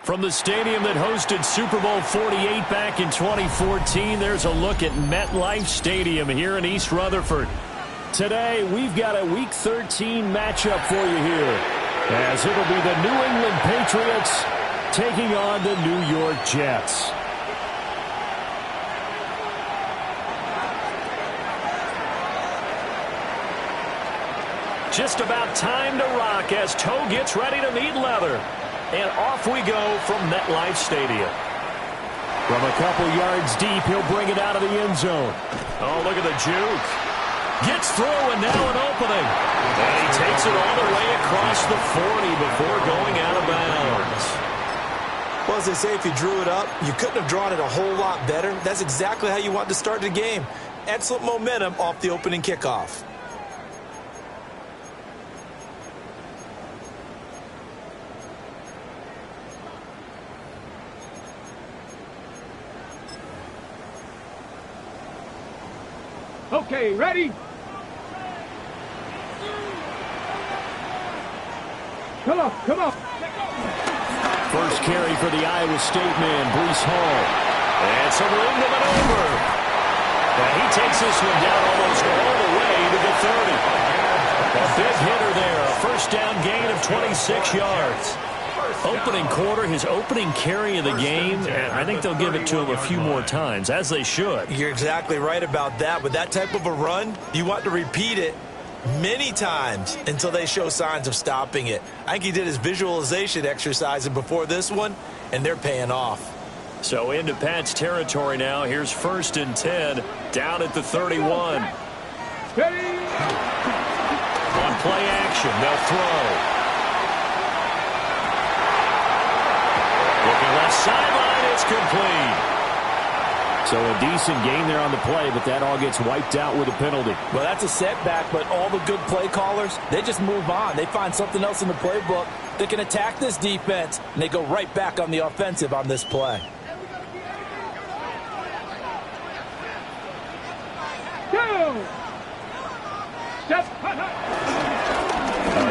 From the stadium that hosted Super Bowl 48 back in 2014, there's a look at MetLife Stadium here in East Rutherford. Today, we've got a Week 13 matchup for you here, as it'll be the New England Patriots taking on the New York Jets. Just about time to rock as toe gets ready to meet leather. And off we go from MetLife Stadium. From a couple yards deep, he'll bring it out of the end zone. Oh, look at the juke. Gets through, and now an opening. And he takes it all the way across the 40 before going out of bounds. Well, as they say, if you drew it up, you couldn't have drawn it a whole lot better. That's exactly how you want to start the game. Excellent momentum off the opening kickoff. Okay, ready? Come on, come on. First carry for the Iowa State man, Breece Hall. And some room to maneuver. And he takes this one down almost all the way to the 30. A big hitter there, a first down gain of 26 yards. Opening quarter, his opening carry of the game, and I think they'll give it to him a few more times, as they should. You're exactly right about that. With that type of a run, you want to repeat it many times until they show signs of stopping it. I think he did his visualization exercise before this one, and they're paying off. So into Pat's territory now. Here's 1st and 10, down at the 31. Ready? On play action, they'll throw. Looking left sideline, it's complete. So a decent gain there on the play, but that all gets wiped out with a penalty. Well, that's a setback, but all the good play callers, they just move on. They find something else in the playbook that can attack this defense, and they go right back on the offensive on this play. Go! Step.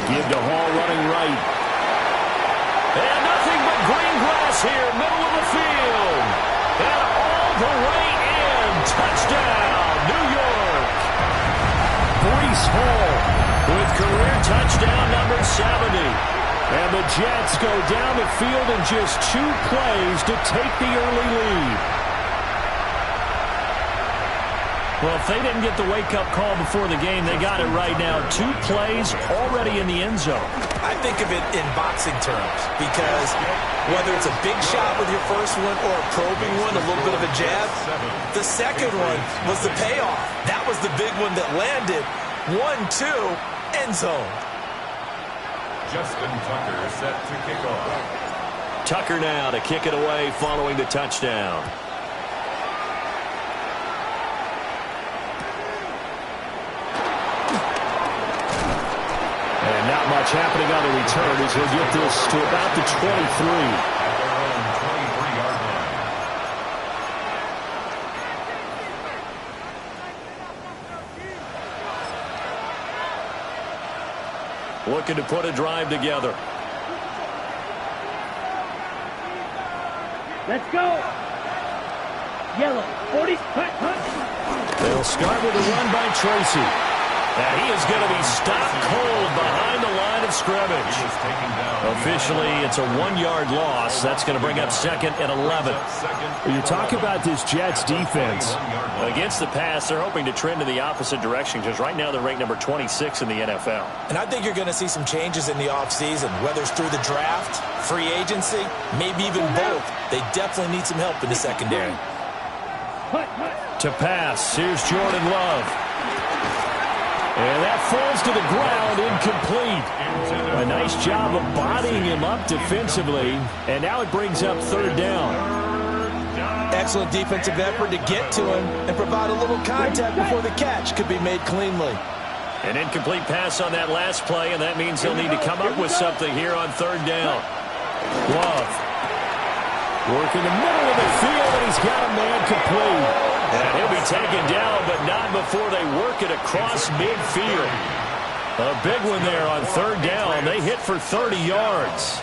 Give to Hall running right. And nothing but green grass here, middle of the field. And all the way in. Touchdown, New York. Breece Hall with career touchdown number 70. And the Jets go down the field in just 2 plays to take the early lead. Well, if they didn't get the wake-up call before the game, they got it right now. 2 plays already in the end zone. I think of it in boxing terms because whether it's a big shot with your first one or a probing one, a little bit of a jab, the second one was the payoff. That was the big one that landed. 1-2, end zone. Justin Tucker set to kick off. Tucker now to kick it away following the touchdown. And not much happening on the return as he'll get this to about the 23. At their own 23-yard line. Looking to put a drive together. Let's go. Yellow. 40. They'll start with a run by Tracy. Now he is going to be stopped cold behind the line of scrimmage. Officially, it's a 1-yard loss. That's going to bring up 2nd and 11. You talk about this Jets defense. Against the pass, they're hoping to trend in the opposite direction because right now they're ranked number 26 in the NFL. And I think you're going to see some changes in the offseason, whether it's through the draft, free agency, maybe even both. They definitely need some help in the secondary. To pass, here's Jordan Love. And that falls to the ground, incomplete. A nice job of bodying him up defensively, and now it brings up 3rd down. Excellent defensive effort to get to him and provide a little contact before the catch could be made cleanly. An incomplete pass on that last play, and that means he'll need to come up with something here on 3rd down. Love Working the middle of the field, and he's got a man complete. And he'll be taken down, but not before they work it across midfield. A big one there on third down. They hit for 30 yards.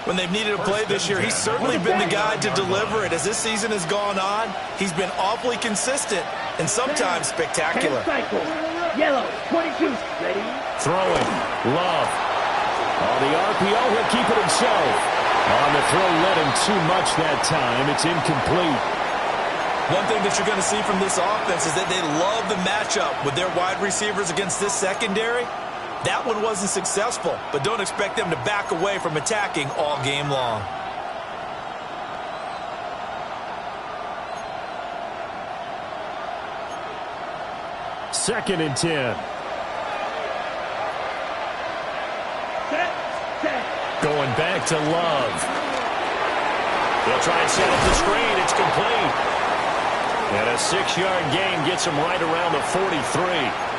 When they've needed a play this year, he's certainly been the guy to deliver it. As this season has gone on, he's been awfully consistent and sometimes spectacular. Cycle. Yellow, 22. Ready? Throwing. Love. On the RPO, he'll keep it himself. On the throw, led him too much that time. It's incomplete. One thing that you're going to see from this offense is that they love the matchup with their wide receivers against this secondary. That one wasn't successful, but don't expect them to back away from attacking all game long. Second and 10. Set. Going back to Love. They'll try and set up the screen. It's complete. And a 6-yard gain gets them right around the 43.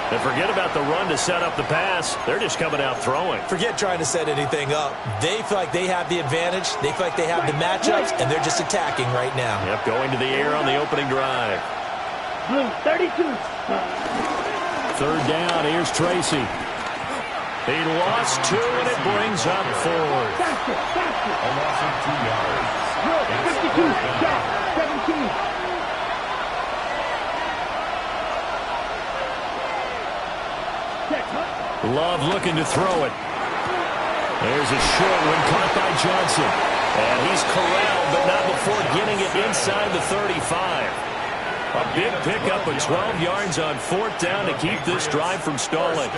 And forget about the run to set up the pass. They're just coming out throwing. Forget trying to set anything up. They feel like they have the advantage. They feel like they have the matchups, and they're just attacking right now. Yep, going to the air on the opening drive. Blue, 32. Third down, here's Tracy. He lost 2, and it brings up 4. Faster. A loss of 2 yards. Blue, 52. Shot, 17. Love looking to throw it. There's a short one caught by Johnson. And he's corralled, but not before getting it inside the 35. A big pickup of 12 yards on fourth down to keep this drive from stalling.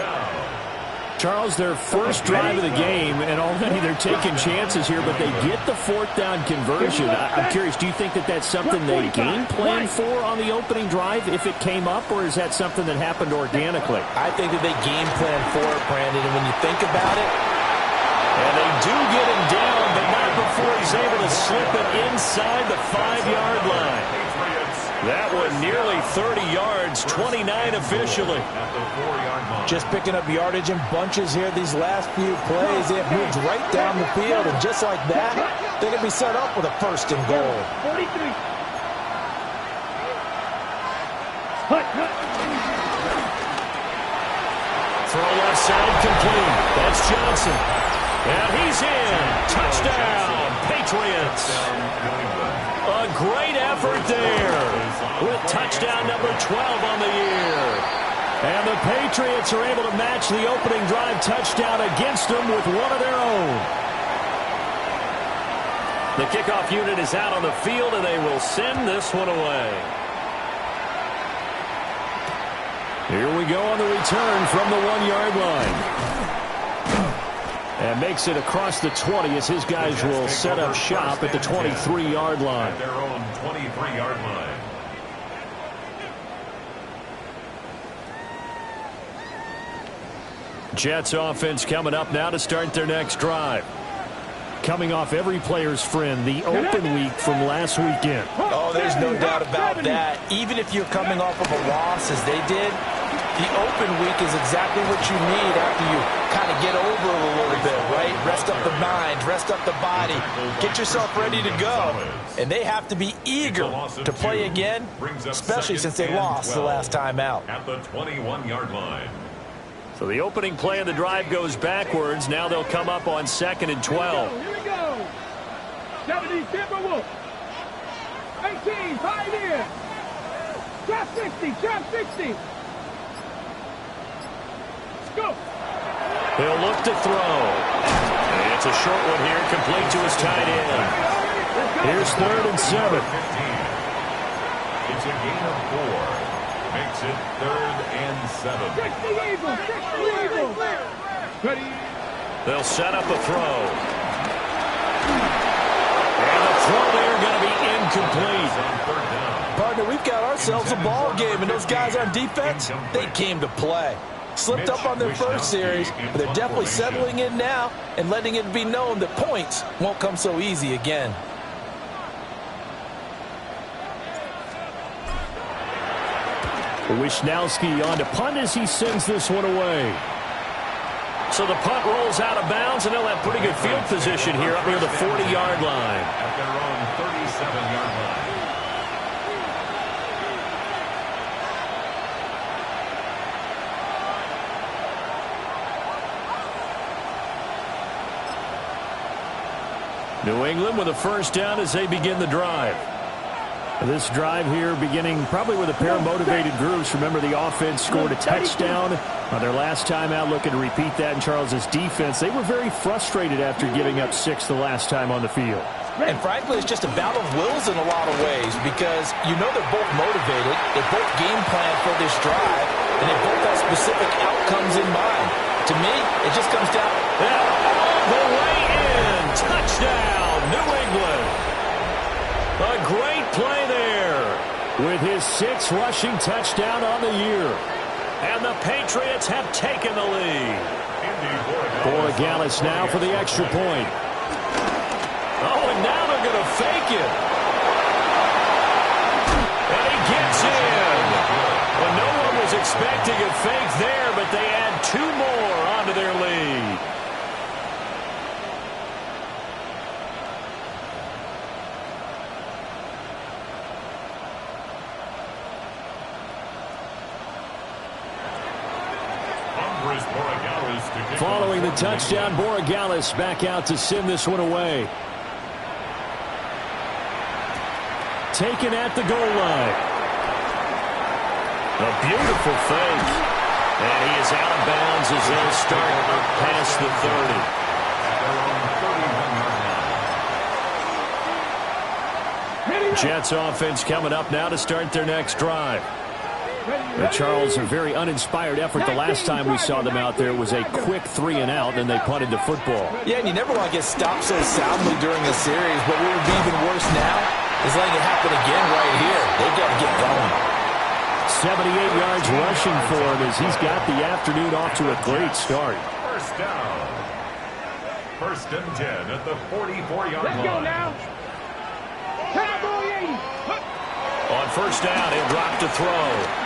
Charles, their first drive of the game, and already they're taking chances here, but they get the fourth down conversion. I'm curious, do you think that that's something they game plan for on the opening drive if it came up, or is that something that happened organically? I think that they game plan for it, Brandon, and when you think about it, and they do get him down, but not before he's able to slip it inside the 5-yard line. That one nearly 30 yards, 29 officially. Just picking up yardage in bunches here these last few plays. They have moved right down the field, and just like that, they're going to be set up with a first and goal. 43. Throw left side complete. That's Johnson. And he's in. Touchdown, Patriots. A great effort there with touchdown number 12 on the year. And the Patriots are able to match the opening drive touchdown against them with one of their own. The kickoff unit is out on the field, and they will send this one away. Here we go on the return from the 1-yard line. And makes it across the 20 as his guys will set up shop at the 23-yard line. At their own 23-yard line. Jets offense coming up now to start their next drive. Coming off every player's friend, the open week from last weekend. Oh, there's no doubt about that. Even if you're coming off of a loss as they did, the open week is exactly what you need after you kind of get over it a little bit, right? Rest up the mind, rest up the body, get yourself ready to go. And they have to be eager to play again, especially since they lost the last time out. At the 21-yard line. So the opening play of the drive goes backwards. Now they'll come up on 2nd and 12. Here we go. 70 Timberwolves. 18, 5 in. Drop 60. Go. He'll look to throw. And it's a short one here, complete to his tight end. Here's 3rd and 7. It's a gain of 4. Makes it 3rd and 7. 60 Eagles. Ready. They'll set up a throw. And the throw there going to be incomplete. Partner, we've got ourselves a ball game, and those guys on defense, they came to play. Slipped up on their first series, but they're definitely settling in now and letting it be known that points won't come so easy again. Wishnowski on to punt as he sends this one away. So the punt rolls out of bounds, and they'll have pretty good field position here up near the 40-yard line. At their own 37-yard line. New England with a first down as they begin the drive. This drive here beginning probably with a pair of motivated groups. Remember, the offense scored a touchdown on their last time out, looking to repeat that in Charles's defense. They were very frustrated after giving up 6 the last time on the field. And frankly, it's just a battle of wills in a lot of ways because you know they're both motivated, they both game plan for this drive, and they both have specific outcomes in mind. To me, it just comes down all the way in. Touchdown, New England. A great play there with his 6th rushing touchdown on the year. And the Patriots have taken the lead. Borregales now for the extra point. Oh, and now they're going to fake it. And he gets in. Well, no one was expecting a fake there, but they add 2 more onto their lead. Following the touchdown, Borregales back out to send this one away. Taken at the goal line. A beautiful fake. And he is out of bounds as they'll start up past the 30. Jets offense coming up now to start their next drive. Charles, a very uninspired effort the last time we saw them out there. It was a quick 3-and-out, and they punted the football. Yeah, and you never want to get stopped so soundly during a series, but what would be even worse now is letting it happen again right here. They've got to get going. 78 yards rushing for him as he's got the afternoon off to a great start. First down. 1st and 10 at the 44-yard line. Let's go now. Cowboy 80. On first down, he'll drop to throw.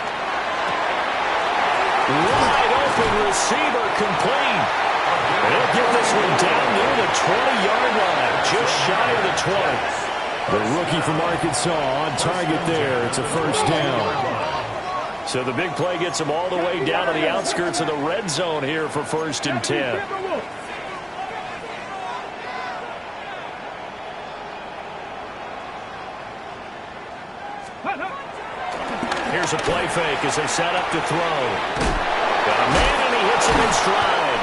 Wide open receiver complete. They'll get this one down near the 20-yard line, just shy of the 20. The rookie from Arkansas on target there. It's a first down. So the big play gets them all the way down to the outskirts of the red zone here for 1st and 10. Here's a play fake as they set up to throw. Got a man, and he hits him in stride.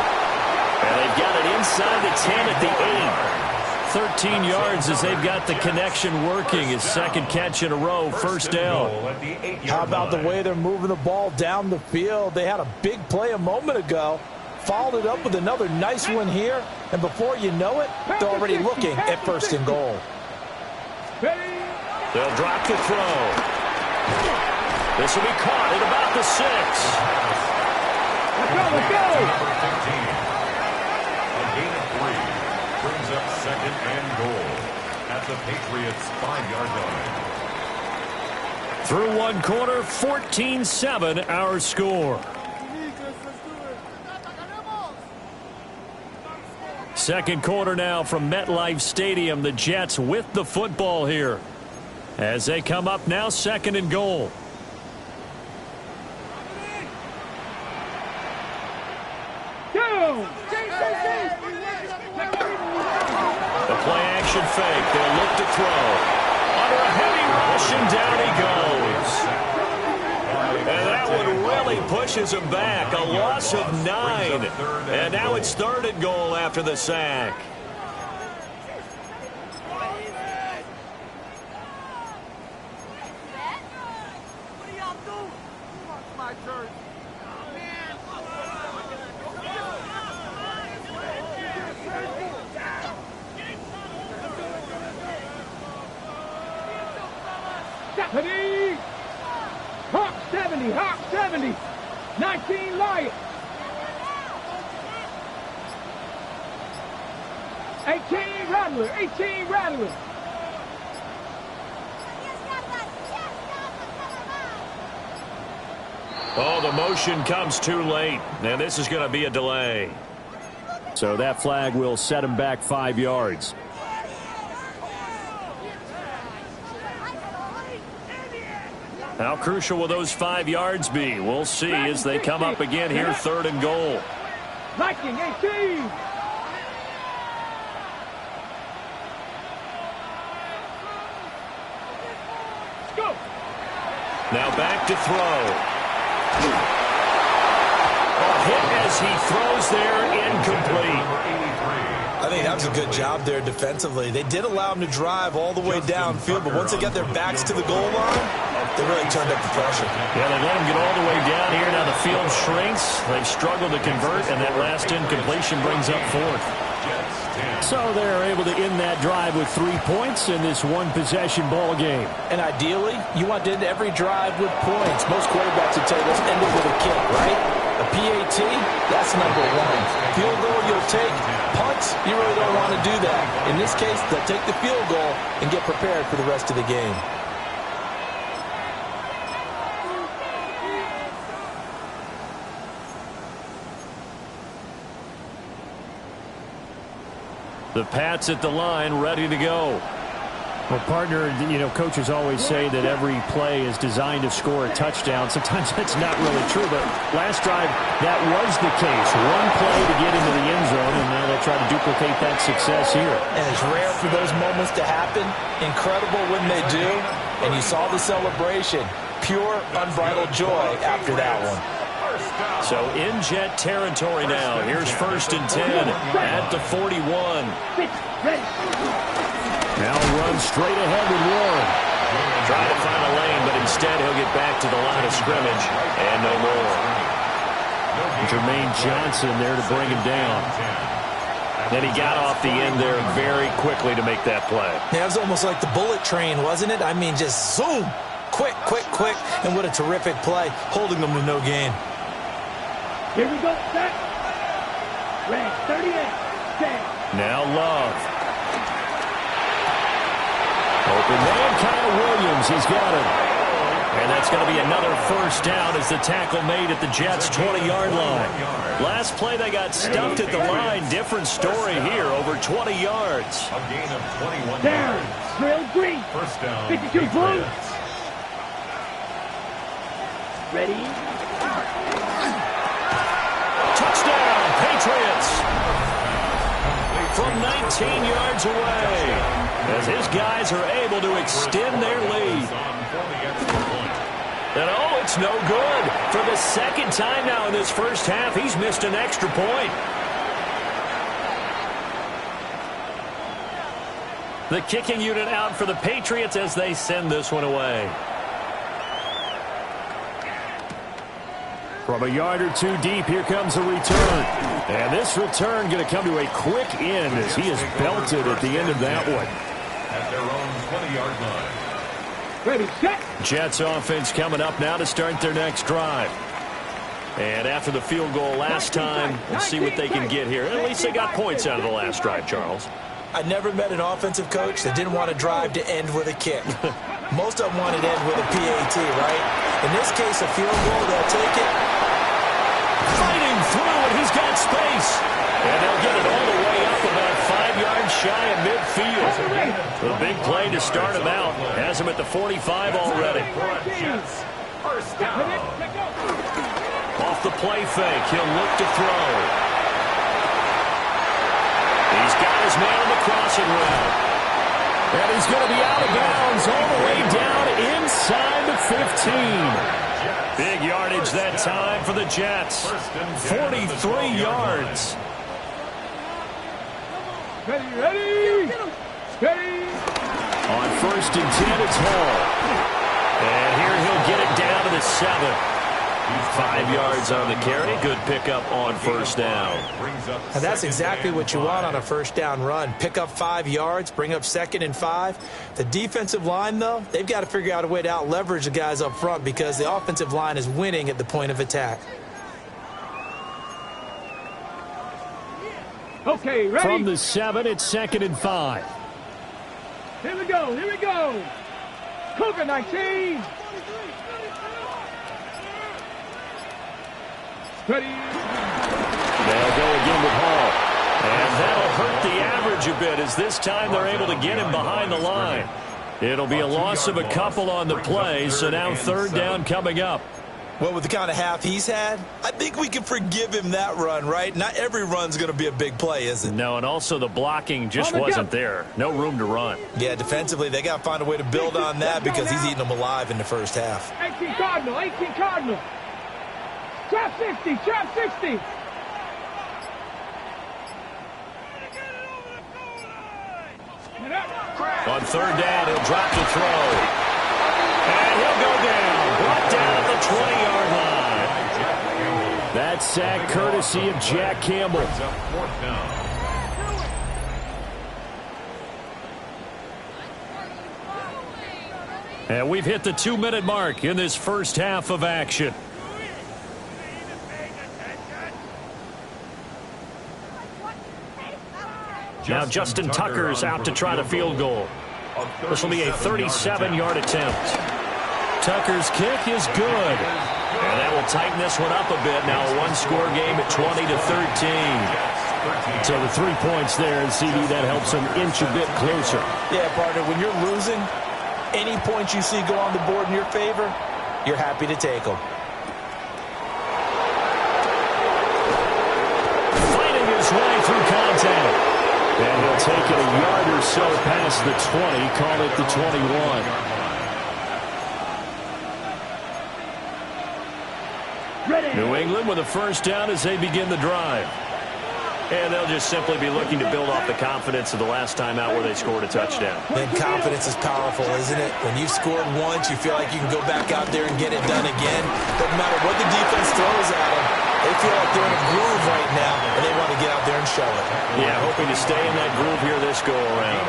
And they've got it inside the 10 at the 8. 13 yards as they've got the connection working. His 2nd catch in a row, first down. How about the way they're moving the ball down the field? They had a big play a moment ago. Followed it up with another nice one here. And before you know it, they're already looking at 1st and goal. They'll drop the throw. This will be caught at about the 6. Let's go, let's go. Number 15. A gain of 3 brings up 2nd and goal at the Patriots' 5-yard line. Through one quarter, 14-7 our score. Second quarter now from MetLife Stadium. The Jets with the football here as they come up now 2nd and goal. The play action fake. They'll look to throw. Under a heavy rush, and down he goes. And that one really pushes him back. A loss of 9. And now it's 3rd and goal after the sack. Hawk 70, Hawk 70. 19 Lions. 18 Rattler, 18 Rattler. Oh, the motion comes too late. Now this is going to be a delay. So that flag will set him back 5 yards. How crucial will those 5 yards be? We'll see as they come up again here, 3rd and goal. Viking 18. Go. Now back to throw. A hit as he throws there, incomplete. I think that was a good job there defensively. They did allow him to drive all the way downfield, but once they got their backs to the goal line, they really turned up the pressure. Yeah, they let him get all the way down here. Now the field shrinks. They've struggled to convert, and that last incompletion brings up 4th. So they're able to end that drive with 3 points in this one-possession ball game. And ideally, you want to end every drive with points. Most quarterbacks would tell you, let's end it with a kick, right? A PAT, that's number 1. Field goal you'll take. Punts, you really don't want to do that. In this case, they'll take the field goal and get prepared for the rest of the game. The Pats at the line, ready to go. Well, partner, coaches always say that every play is designed to score a touchdown. Sometimes that's not really true, but last drive, that was the case. One play to get into the end zone, and now they'll try to duplicate that success here. And it's rare for those moments to happen. Incredible when they do. And you saw the celebration. Pure, unbridled joy after that one. So in Jet territory now. Here's 1st and 10 at the 41. Now run straight ahead with Warren. Trying to find a lane, but instead he'll get back to the line of scrimmage and no more. Jermaine Johnson there to bring him down. Then he got off the end there very quickly to make that play. Yeah, it was almost like the bullet train, wasn't it? I mean, just zoom. Quick, quick, quick. And what a terrific play, holding them to no gain. Here we go, set. Red 38, set. Now Love. Open man, Kyle Williams. He's got it. And that's going to be another 1st down as the tackle made at the Jets' 20-yard line. Last play, they got stuffed at the line. Different story here, over 20 yards. A gain of 21 Down. yards. Drill green. 1st down. 52 blue. Ready. Touchdown, Patriots. From 19 yards away, as his guys are able to extend their lead. And oh, it's no good. For the 2nd time now in this 1st half, he's missed an extra point. The kicking unit out for the Patriots as they send this one away. From a yard or 2 deep, here comes a return. And this return going to come to a quick end as he is belted at the end of that one. At their own 20-yard line. Ready, set. Jets offense coming up now to start their next drive. And after the field goal last time, let's see what they can get here. At least they got points out of the last drive, Charles. I never met an offensive coach that didn't want to drive to end with a kick. Most of them wanted to end with a PAT, right? In this case, a field goal, they'll take it. Fighting through, and he's got space. And they'll get it all the way up about 5 yards shy of midfield. The big play to start him out. Has him at the 45 already. Jets. 1st down. Off the play fake, he'll look to throw. He's got his man on the crossing route. And he's going to be out of bounds all the way down inside the 15. Big yardage that time for the Jets. 43 yards. Ready. Steady. On 1st and 10, it's Hall. And here he'll get it down to the 7. 5 yards on the carry. Good pickup on 1st down. And that's exactly what you want on a 1st down run. Pick up 5 yards, bring up 2nd and 5. The defensive line, though, they've got to figure out a way to out-leverage the guys up front because the offensive line is winning at the point of attack. Okay, ready. From the 7, it's 2nd and 5. Here we go. Here we go. Cougar 19. Ready. They'll go again with Hall. edge a bit as this time they're able to get him behind the line. It'll be a loss of a couple on the play, so now third down coming up. Well, with the kind of half he's had, I think we can forgive him that run, right? Not every run's going to be a big play, is it? No, and also the blocking just wasn't there. No room to run. Yeah, defensively, they got to find a way to build on that because he's eating them alive in the first half. 18 Cardinal, 18 Cardinal. Trap 60, trap 60. On third down, he'll drop to throw. And he'll go down. Brought down at the 20-yard line. That sack courtesy of Jack Campbell. And we've hit the 2-minute mark in this first half of action. Now Justin Tucker's out to try the field goal. This will be a 37-yard attempt. Tucker's kick is good. And that will tighten this one up a bit. Now a one-score game at 20-13. So the 3 points there, and CD, that helps them inch a bit closer. Yeah, partner, when you're losing, any points you see go on the board in your favor, you're happy to take them. Fighting his way through contact. And he'll take it a yard or so past the 20, call it the 21. New England with a first down as they begin the drive. And they'll just simply be looking to build off the confidence of the last time out where they scored a touchdown. And confidence is powerful, isn't it? When you've scored once, you feel like you can go back out there and get it done again. Doesn't matter what the defense throws at them. They feel like they're in a groove right now, and they want to get out there and show it. Yeah, hoping to stay in that groove here this go-around.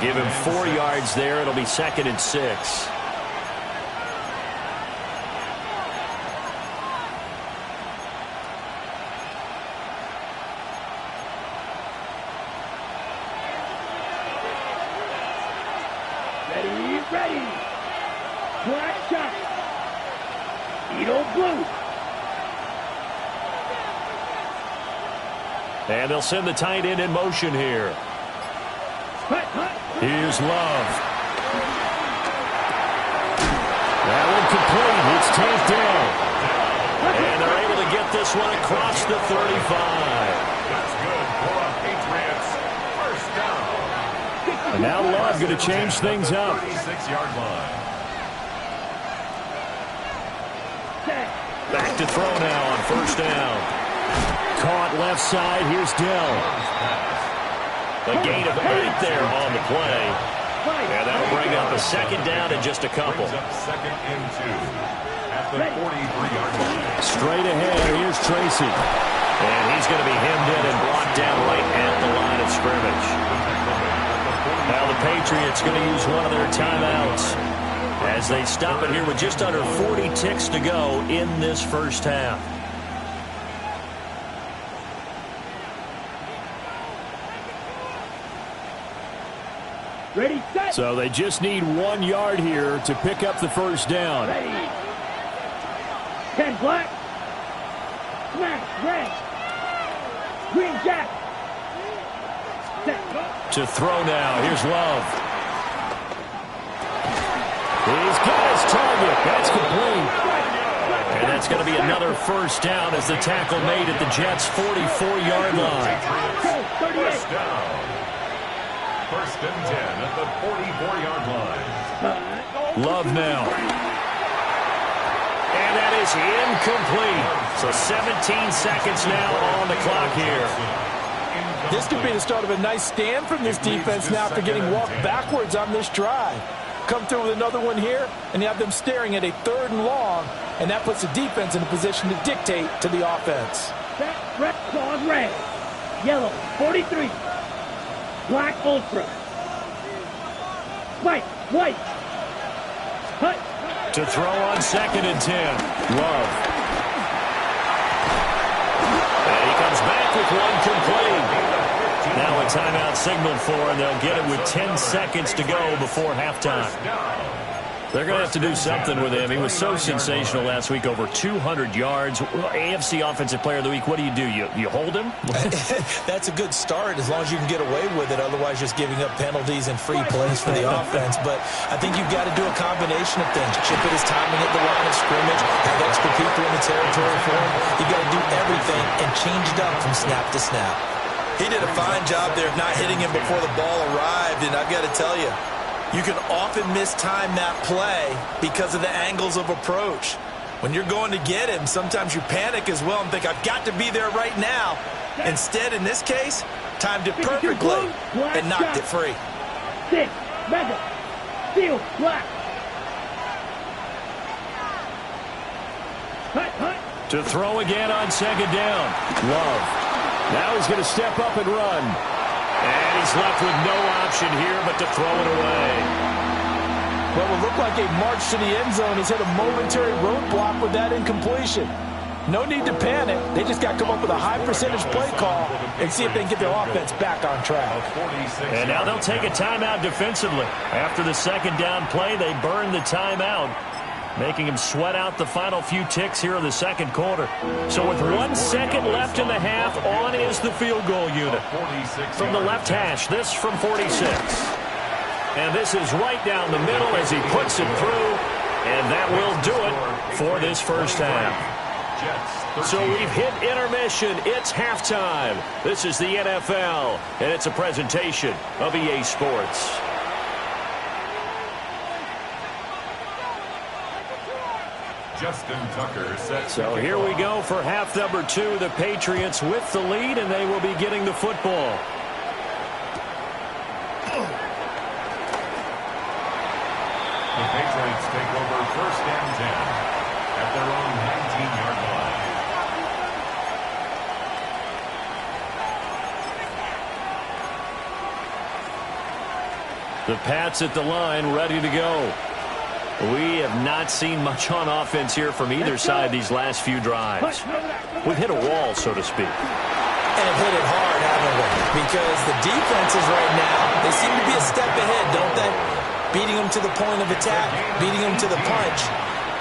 Give him 4 yards there. It'll be 2nd and 6. Ready. Black shot. Edo blue. And they'll send the tight end in motion here. Here's Love. That one complete. It's tapped down. And they're able to get this one across the 35. That's good for a Patriots first down. And now Love going to change things up. 36-yard line. Back to throw now on first down. Caught left side. Here's Dell. A gain of 8 there on the play. And that'll bring up a second down and just a couple. Brings up 2nd and 2 at the 43-yard line. Straight ahead, here's Tracy. And he's going to be hemmed in and brought down right at the line of scrimmage. Now the Patriots going to use one of their timeouts as they stop it here with just under 40 ticks to go in this first half. Ready, set. So they just need 1 yard here to pick up the first down. Ready. 10 black. Smash, red. Green jack. Set. To throw now. Here's Love. He's got his target. That's complete. And that's going to be another first down as the tackle made at the Jets' 44-yard line. First down. 1st and 10 at the 44-yard line. Love now. And that is incomplete. So 17 seconds now on the clock here. This could be the start of a nice stand from this defense now after getting walked backwards on this drive. Come through with another one here, and you have them staring at a 3rd and long, and that puts the defense in a position to dictate to the offense. Red, claws red. Yellow, 43. Black ultra. White, white. Hut. To throw on 2nd and 10. Love. And he comes back with one complete. Now a timeout signaled for, and they'll get it with 10 seconds to go before halftime. They're going to have to do something with him. He was so sensational last week, over 200 yards. AFC Offensive Player of the Week, what do? You hold him? That's a good start as long as you can get away with it. Otherwise, just giving up penalties and free plays for the offense. But I think you've got to do a combination of things. Chip at his timing at the line of scrimmage, have extra people in the territory for him. You've got to do everything and change it up from snap to snap. He did a fine job there of not hitting him before the ball arrived, and I've got to tell you, you can often mistime that play because of the angles of approach. When you're going to get him, sometimes you panic as well and think, I've got to be there right now. Instead, in this case, timed it perfectly and knocked it free. 6, mega, steal, black. To throw again on second down. Love. Now he's going to step up and run. And he's left with no option here but to throw it away. Well, it will look like a march to the end zone. He's hit a momentary roadblock with that incompletion. No need to panic. They just got to come up with a high percentage play call and see if they can get their offense back on track. And now they'll take a timeout defensively. After the second down play, they burn the timeout, making him sweat out the final few ticks here in the second quarter. So with 1 second left in the half, on is the field goal unit. From the left hash, this from 46. And this is right down the middle as he puts it through. And that will do it for this first half. So we've hit intermission. It's halftime. This is the NFL, and it's a presentation of EA Sports. Justin Tucker set. So here we go for half number 2. The Patriots with the lead, and they will be getting the football. The Patriots take over first and 10 at their own 19-yard line. The Pats at the line, ready to go. We have not seen much on offense here from either side these last few drives. We've hit a wall, so to speak. And have hit it hard, haven't we? Because the defenses right now, they seem to be a step ahead, don't they? Beating them to the point of attack, beating them to the punch.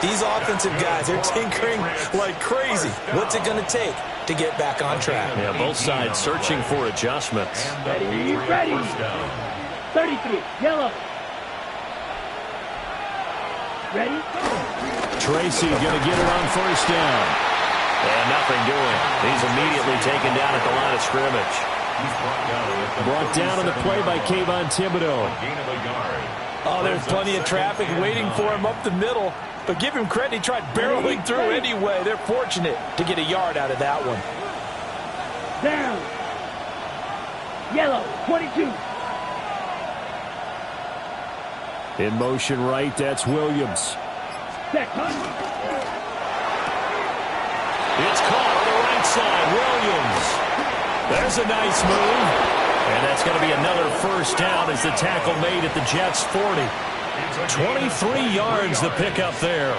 These offensive guys, they're tinkering like crazy. What's it going to take to get back on track? Yeah, both sides searching for adjustments. Ready. 33, yellow. Ready? Tracy going to get it on first down. And nothing doing. He's immediately taken down at the line of scrimmage. Brought down on the play by Kayvon Thibodeau. Oh, there's plenty of traffic waiting for him up the middle. But give him credit, he tried barreling through anyway. They're fortunate to get a yard out of that one. Down. Yellow, 22. In motion right, that's Williams. Set, It's caught on the right side, Williams. There's a nice move. And that's going to be another first down as the tackle made at the Jets' 40. 23 yards the pickup there.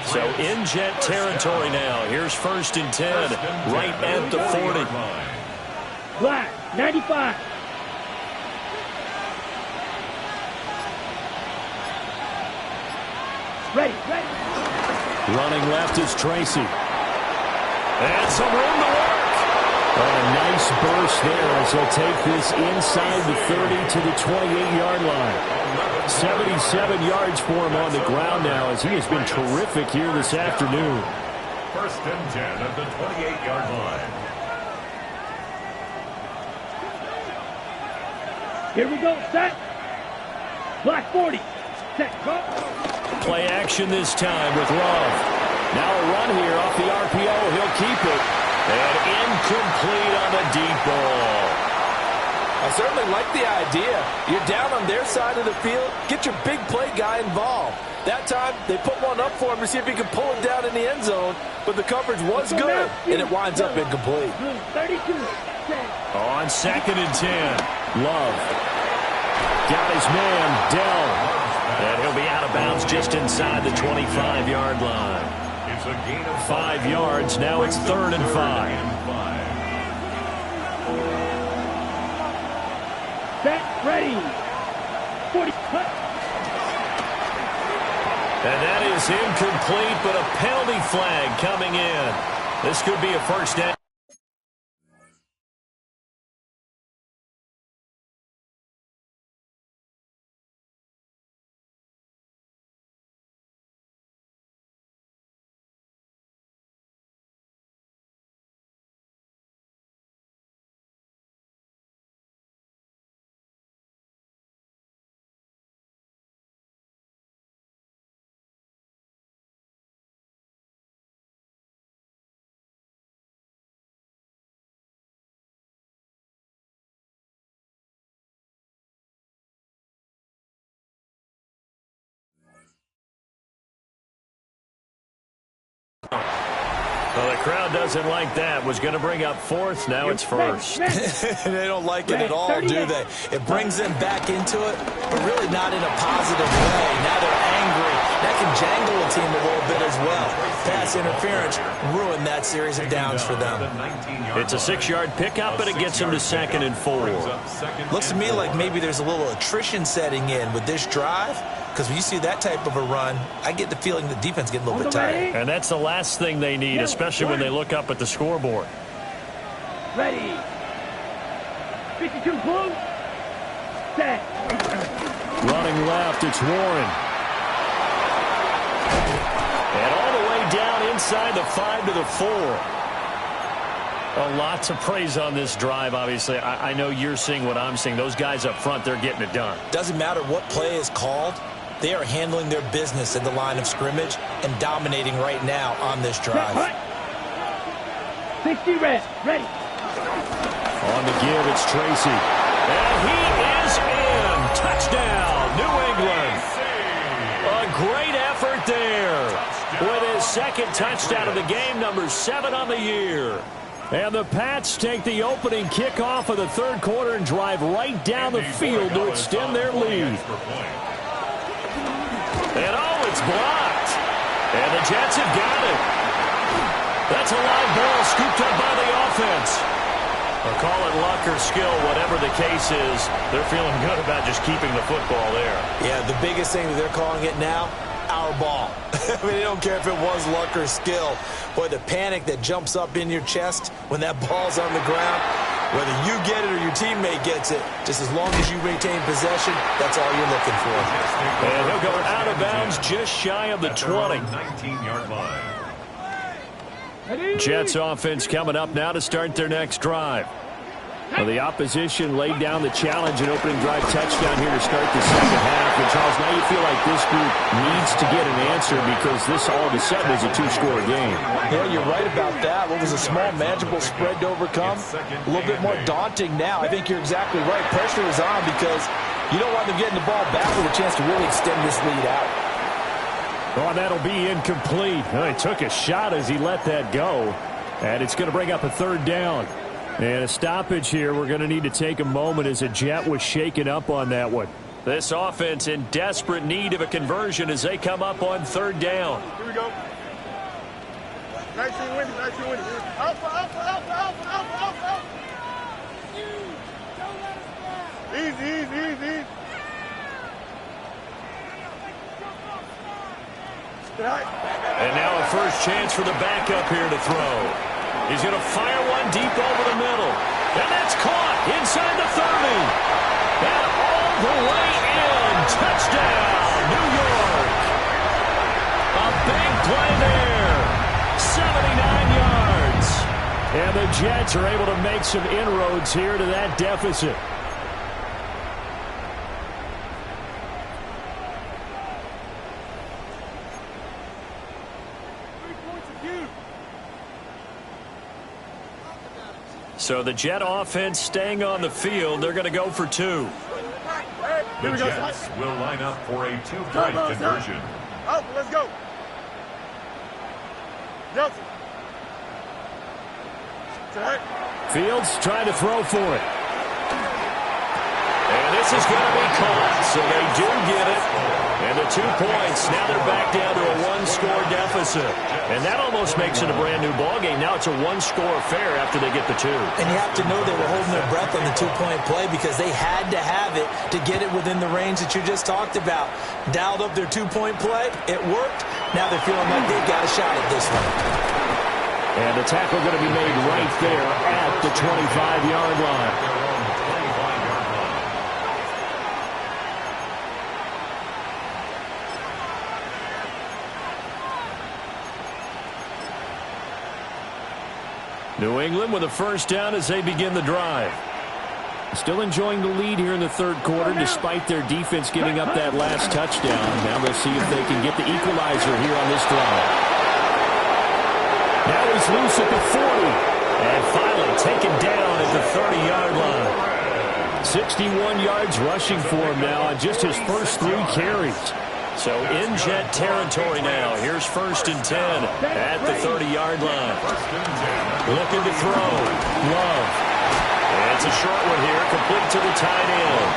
So in Jet territory now. Here's first and 10, right at the 40. Black, 95. Ready. Running left is Tracy. And some room to work. And a nice burst there as he'll take this inside the 30 to the 28-yard line. 77 yards for him on the ground now as he has been terrific here this afternoon. First and 10 at the 28-yard line. Here we go, set. Black 40. Set, go. Play action this time with Love. Now a run here off the RPO. He'll keep it. And incomplete on the deep ball. I certainly like the idea. You're down on their side of the field. Get your big play guy involved. That time, they put one up for him to see if he could pull it down in the end zone. But the coverage was good, and it winds up incomplete. 32. On second and 10, Love. Got his man, Dell. And he'll be out of bounds just inside the 25-yard line. 5 yards. Now it's 3rd and 5. Set, ready. 40. And that is incomplete, but a penalty flag coming in. This could be a first down. Well, the crowd doesn't like that. Was going to bring up fourth. Now it's first. They don't like it at all, do they? It brings them back into it, but really not in a positive way. Now they're angry. That can jangle a team a little bit as well. Pass interference ruined that series of downs for them. It's a 6-yard pickup, and it gets them to 2nd and 4. Looks to me like maybe there's a little attrition setting in with this drive, because when you see that type of a run, I get the feeling the defense getting a little bit tired. And that's the last thing they need, especially when they look up at the scoreboard. Ready. 52 blue. Set. Running left, it's Warren. And all the way down inside the 5 to the 4. A lot to praise on this drive, obviously. I know you're seeing what I'm seeing. Those guys up front, they're getting it done. Doesn't matter what play is called. They are handling their business at the line of scrimmage and dominating right now on this drive. 60 red. Ready. On the give, it's Tracy. And he is in. Touchdown, New England. A great effort there. With his 2nd touchdown of the game, number 7 on the year. And the Pats take the opening kickoff of the 3rd quarter and drive right down the field to extend their lead. And oh, it's blocked. And the Jets have got it. That's a live ball scooped up by the offense. Or call it luck or skill, whatever the case is. They're feeling good about just keeping the football there. Yeah, the biggest thing that they're calling it now, our ball. I mean, they don't care if it was luck or skill. Boy, the panic that jumps up in your chest when that ball's on the ground, whether you get it or your teammate gets it, just as long as you retain possession, that's all you're looking for. And he'll go out of bounds just shy of the 20. 19-yard line. Jets offense coming up now to start their next drive. Well, the opposition laid down the challenge and opening drive touchdown here to start the 2nd half. And, Charles, now you feel like this group needs to get an answer because this all of a sudden is a 2-score game. Yeah, you're right about that. What was a small, manageable spread to overcome? A little bit more daunting now. I think you're exactly right. Pressure is on because you don't want them getting the ball back with a chance to really extend this lead out. Oh, that'll be incomplete. Well, he took a shot as he let that go. And it's going to bring up a 3rd down. And a stoppage here. We're going to need to take a moment as a Jet was shaken up on that one. This offense in desperate need of a conversion as they come up on 3rd down. Here we go. Nice and windy. Nice and windy. Alpha, alpha, alpha, alpha, alpha, alpha, alpha. Easy, easy, easy. And now a first chance for the backup here to throw. He's going to fire one deep over the middle. And that's caught inside the 30. And all the way in. Touchdown, New York. A big play there. 79 yards. And the Jets are able to make some inroads here to that deficit. So the Jet offense staying on the field. They're going to go for 2. The Jets will line up for a 2-point conversion. Alpha, let's go. Nelson. Fields trying to throw for it. And this is going to be caught, so they do get it. And the 2 points, now they're back down to a one-score deficit. And that almost makes it a brand-new ballgame. Now it's a one-score affair after they get the 2. And you have to know they were holding their breath on the 2-point play because they had to have it to get it within the range that you just talked about. Dialed up their 2-point play. It worked. Now they're feeling like they've got a shot at this one. And the tackle going to be made right there at the 25-yard line. New England with a first down as they begin the drive. Still enjoying the lead here in the third quarter despite their defense giving up that last touchdown. Now they'll see if they can get the equalizer here on this drive. Now he's loose at the 40. And finally taken down at the 30-yard line. 61 yards rushing for him now on just his first 3 carries. So in Jet territory now. Here's 1st and 10 at the 30-yard line. Looking to throw. Love. And it's a short one here, complete to the tight end.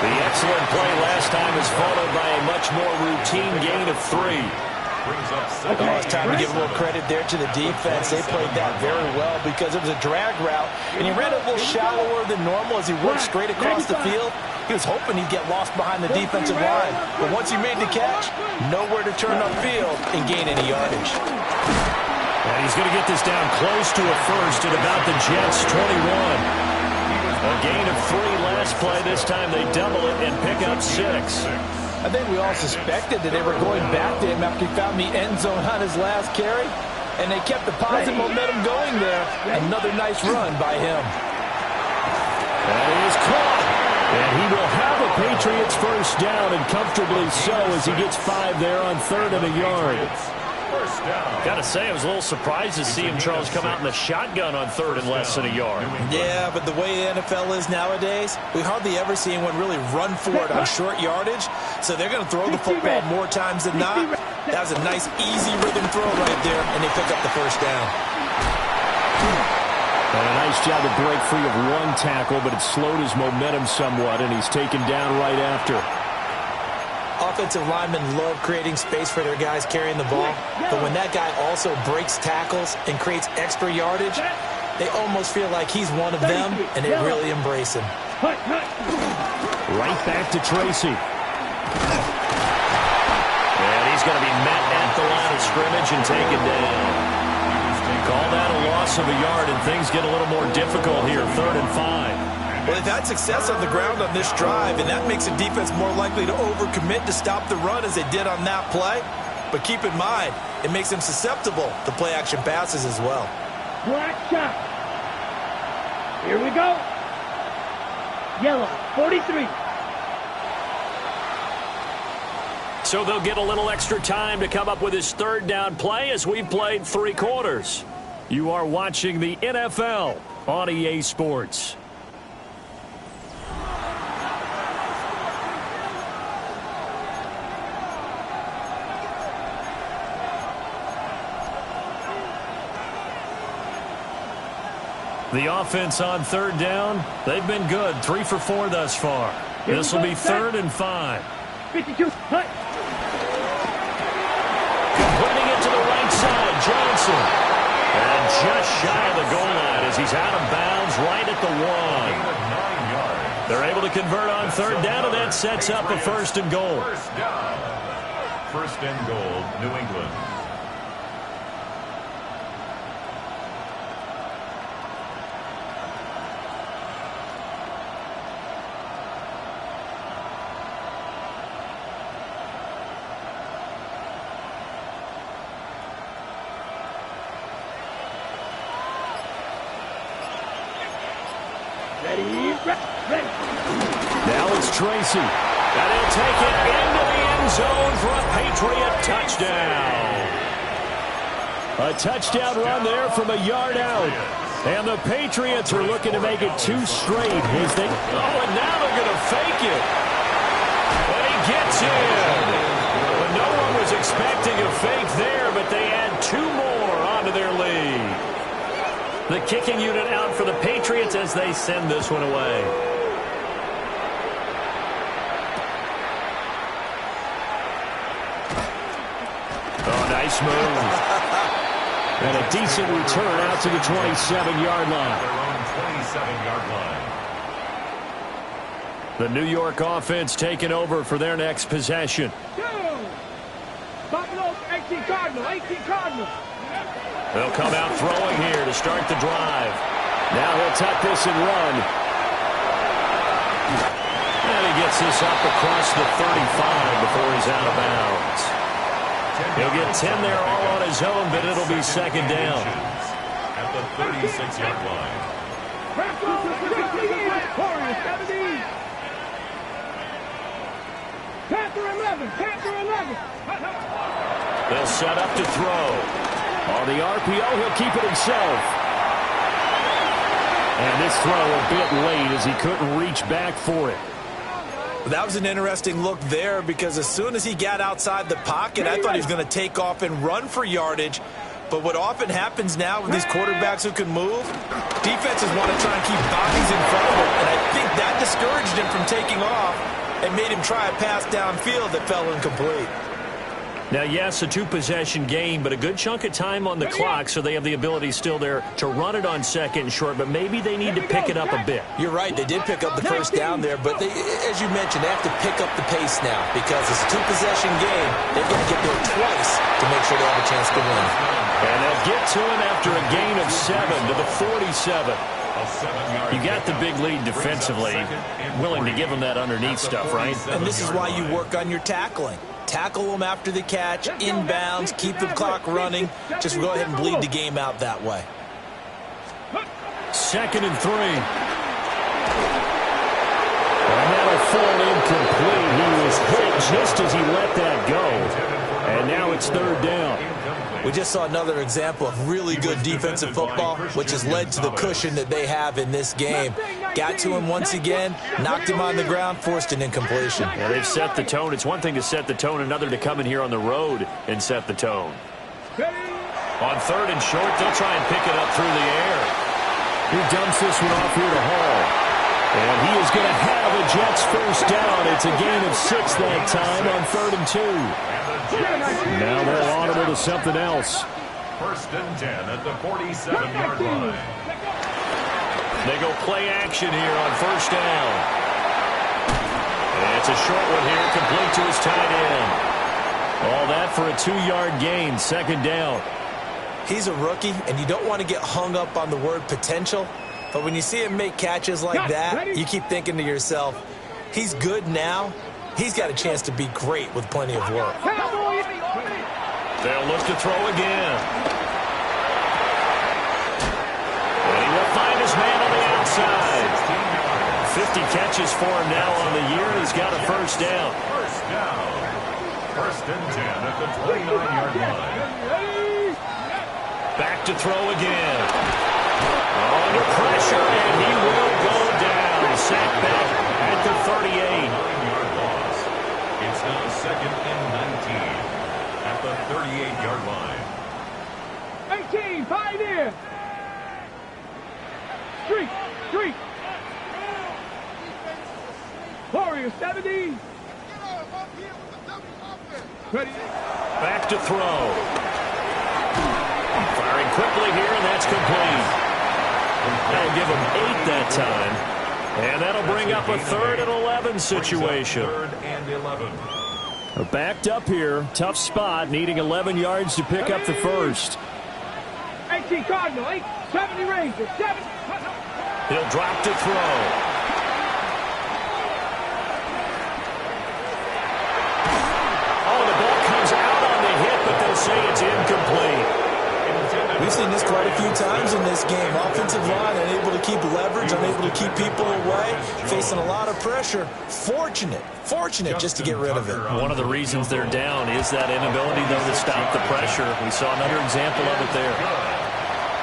The excellent play last time is followed by a much more routine gain of 3. Oh, it's time to give a little credit there to the defense. They played that very well because it was a drag route, and he ran it a little shallower than normal as he worked straight across the field. He was hoping he'd get lost behind the defensive line, but once he made the catch, nowhere to turn upfield and gain any yardage. And he's going to get this down close to a first at about the Jets' 21. A gain of 3 last play. This time they double it and pick up 6. I think we all suspected that they were going back to him after he found the end zone on his last carry, and they kept the positive momentum going there. Another nice run by him. That is caught. And he will have a Patriots first down, and comfortably so as he gets 5 there on 3rd and a yard. Got to say, I was a little surprised to see him, Charles, come out in the shotgun on 3rd and less than a yard. Yeah, but the way the NFL is nowadays, we hardly ever see anyone really run for it on short yardage. So they're going to throw the football more times than not. That was a nice, easy rhythm throw right there, and they pick up the first down. And a nice job to break free of 1 tackle, but it slowed his momentum somewhat, and he's taken down right after. Offensive linemen love creating space for their guys carrying the ball, but when that guy also breaks tackles and creates extra yardage, they almost feel like he's one of them, and they really embrace him. Right back to Tracy. And he's going to be met at the line of scrimmage and taken down. Call that a loss of a yard, and things get a little more difficult here, 3rd and 5. Well, they've had success on the ground on this drive, and that makes the defense more likely to overcommit to stop the run as they did on that play. But keep in mind, it makes them susceptible to play-action passes as well. Black shot. Here we go. Yellow, 43. So they'll get a little extra time to come up with his 3rd down play as we've played 3 quarters. You are watching the NFL on EA Sports. The offense on 3rd down, they've been good. 3 for 4 thus far. This will be 3rd and 5. 52, hut. Completing it to the right side, Johnson. And just shy of the goal line as he's out of bounds right at the 1. They're able to convert on 3rd down, and that sets up a 1st and goal. 1st and goal, New England. Now it's Tracy. And he'll take it into the end zone for a Patriot touchdown. A touchdown run there from a yard out. And the Patriots are looking to make it 2 straight as they... Oh, and now they're going to fake it. And he gets in. Well, no one was expecting a fake there, but they add 2 more onto their lead. The kicking unit out for the Patriots as they send this one away. smooth. And a decent return out to the 27-yard line. Their own 27-yard line. The New York offense taking over for their next possession. Buffalo, 18 Cardinal, 18 Cardinal. They'll come out throwing here to start the drive. Now he'll tuck this and run. And he gets this up across the 35 before he's out of bounds. He'll get 10 there all on his own, but it'll be second down. At the 36-yard line. Panther 11, Panther 11. They'll set up to throw. On the RPO, he'll keep it himself. And this throw a bit late as he couldn't reach back for it. That was an interesting look there because as soon as he got outside the pocket, I thought he was going to take off and run for yardage. But what often happens now with these quarterbacks who can move, defenses want to try and keep bodies in front of them. And I think that discouraged him from taking off and made him try a pass downfield that fell incomplete. Now, yes, a two-possession game, but a good chunk of time on the clock, so they have the ability still there to run it on second and short, but maybe they need to pick it up a bit. You're right. They did pick up the first down there, but they, as you mentioned, they have to pick up the pace now because it's a two-possession game. They've got to get there twice to make sure they have a chance to win. And they'll get to him after a gain of 7 to the 47. You got the big lead defensively, willing to give them that underneath stuff, right? And this is why you work on your tackling. Tackle them after the catch, inbounds, keep the clock running. Just go ahead and bleed the game out that way. 2nd and 3. And that'll fall incomplete. He was hit just as he let that go. And now it's 3rd down. We just saw another example of really good defensive football, which has led to the cushion that they have in this game. Got to him once again, knocked him on the ground, forced an incompletion. Yeah, they've set the tone. It's one thing to set the tone, another to come in here on the road and set the tone. On 3rd and short, they'll try and pick it up through the air. He dumps this one off here to Hall. And he is going to have a Jets first down. It's a gain of 6 that time on 3rd and 2. Now they're audible to something else. 1st and 10 at the 47-yard line. They go play action here on 1st down. And it's a short one here, complete to his tight end. All that for a 2-yard gain, 2nd down. He's a rookie, and you don't want to get hung up on the word potential. But when you see him make catches like that, you keep thinking to yourself, he's good now. He's got a chance to be great with plenty of work. They'll look to throw again. And he will find his man on the outside. 50 catches for him now on the year. He's got a first down. First down. 1st and 10 at the 29-yard line. Back to throw again. Under pressure, and he will go down. Sacked back at the 38. 9-yard loss. It's now 2nd and 19 at the 38-yard line. 18, Pioneer. Street. Warrior 70. Ready. Back to throw. Firing quickly here, and that's complete. That'll give him 8 that time. And that'll bring up a 3rd and 11 situation. 3rd and 11. Backed up here. Tough spot. Needing 11 yards to pick up the first. 18 Cardinal, 70 Rangers, 7. He'll drop to throw. Oh, the ball comes out on the hit, but they'll say it's incomplete. We've seen this quite a few times in this game. Offensive line unable to keep leverage, unable to keep people away, facing a lot of pressure. Fortunate just to get rid of it. One of the reasons they're down is that inability, though, to stop the pressure. We saw another example of it there.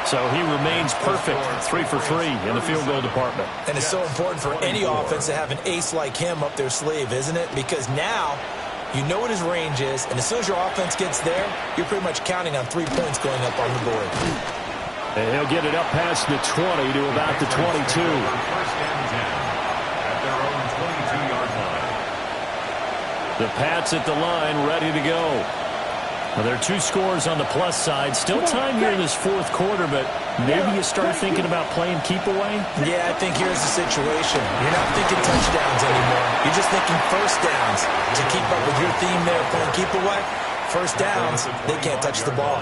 So he remains perfect, 3 for 3 in the field goal department. And it's so important for any offense to have an ace like him up their sleeve, isn't it? Because now you know what his range is, and as soon as your offense gets there, you're pretty much counting on 3 points going up on the board. And he'll get it up past the 20 to about the 22. 1st and 10 at their own 22-yard line. The Pats at the line, ready to go. Well, there are two scores on the plus side. Still time here in this fourth quarter, but maybe you start thinking about playing keep away? Yeah, I think here's the situation. You're not thinking touchdowns anymore. You're just thinking first downs. To keep up with your theme there, playing keep away, first downs, they can't touch the ball.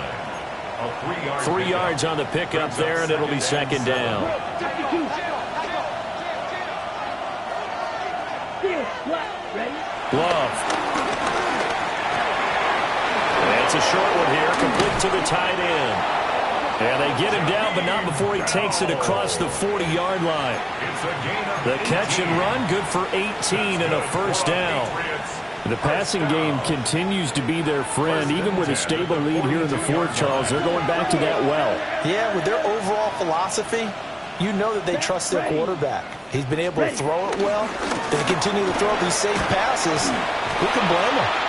3 yards on the pickup there, and it'll be second down. Love. It's a short one here, complete to the tight end. And they get him down, but not before he takes it across the 40-yard line. The catch and run, good for 18 and a first down. The passing game continues to be their friend. Even with a stable lead here in the fourth, Charles, they're going back to that well. Yeah, with their overall philosophy, you know that they trust their quarterback. He's been able to throw it well. They continue to throw these safe passes. Who can blame them?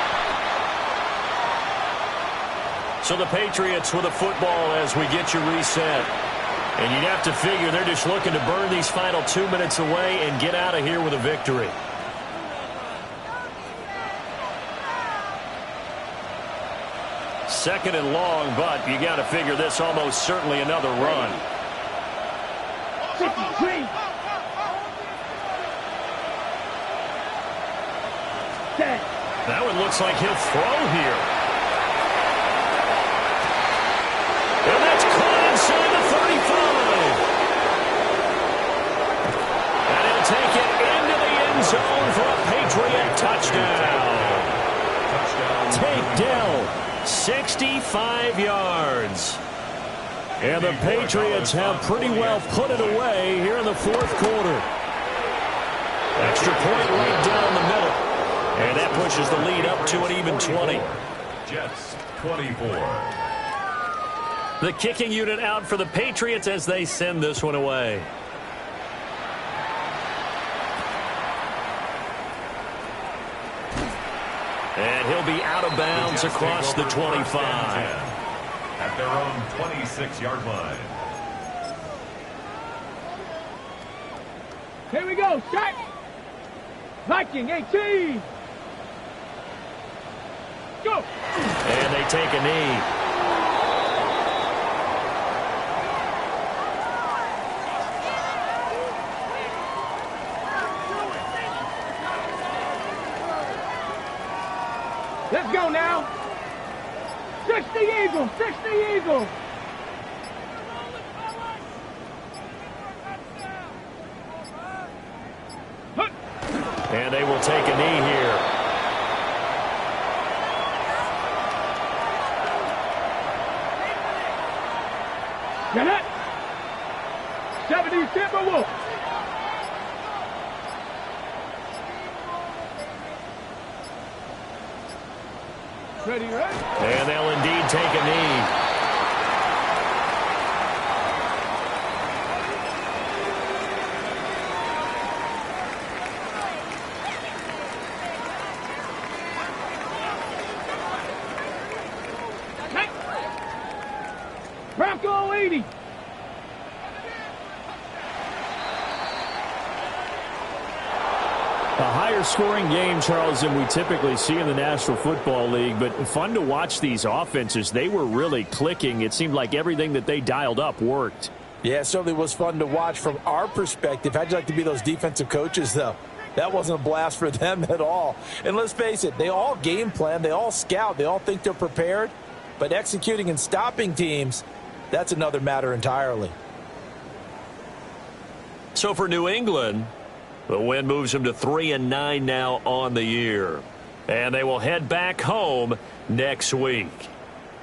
So the Patriots with a football as we get you reset. And you'd have to figure they're just looking to burn these final 2 minutes away and get out of here with a victory. Second and long, but you got to figure this almost certainly another run. That one looks like he'll throw here. And that's caught inside the 35. And he'll take it into the end zone for a Patriot touchdown. Takedown, 65 yards. And the Patriots have pretty well put it away here in the fourth quarter. Extra point right down the middle. And that pushes the lead up to an even 20. Jets 24. The kicking unit out for the Patriots as they send this one away. And he'll be out of bounds across the 25. At their own 26-yard line. Here we go, set. Viking 18. Go. And they take a knee. Let's go now. 60 Eagles, 60 Eagles. And they will take a knee here. Get it. 70 Timberwolves. Ready, right? And they'll indeed take a knee. Bronco 80. A higher-scoring game, Charles, than we typically see in the National Football League, but fun to watch these offenses. They were really clicking. It seemed like everything that they dialed up worked. Yeah, it certainly was fun to watch from our perspective. How'd you like to be those defensive coaches, though? That wasn't a blast for them at all. And let's face it, they all game plan, they all scout, they all think they're prepared, but executing and stopping teams, that's another matter entirely. So for New England, the win moves them to 3-9 now on the year. And they will head back home next week.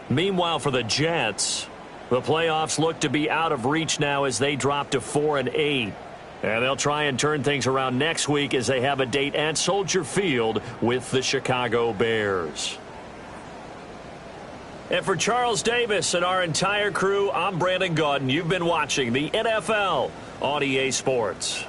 Meanwhile, for the Jets, the playoffs look to be out of reach now as they drop to 4-8. And they'll try and turn things around next week as they have a date at Soldier Field with the Chicago Bears. And for Charles Davis and our entire crew, I'm Brandon Gaudin. You've been watching the NFL on EA Sports.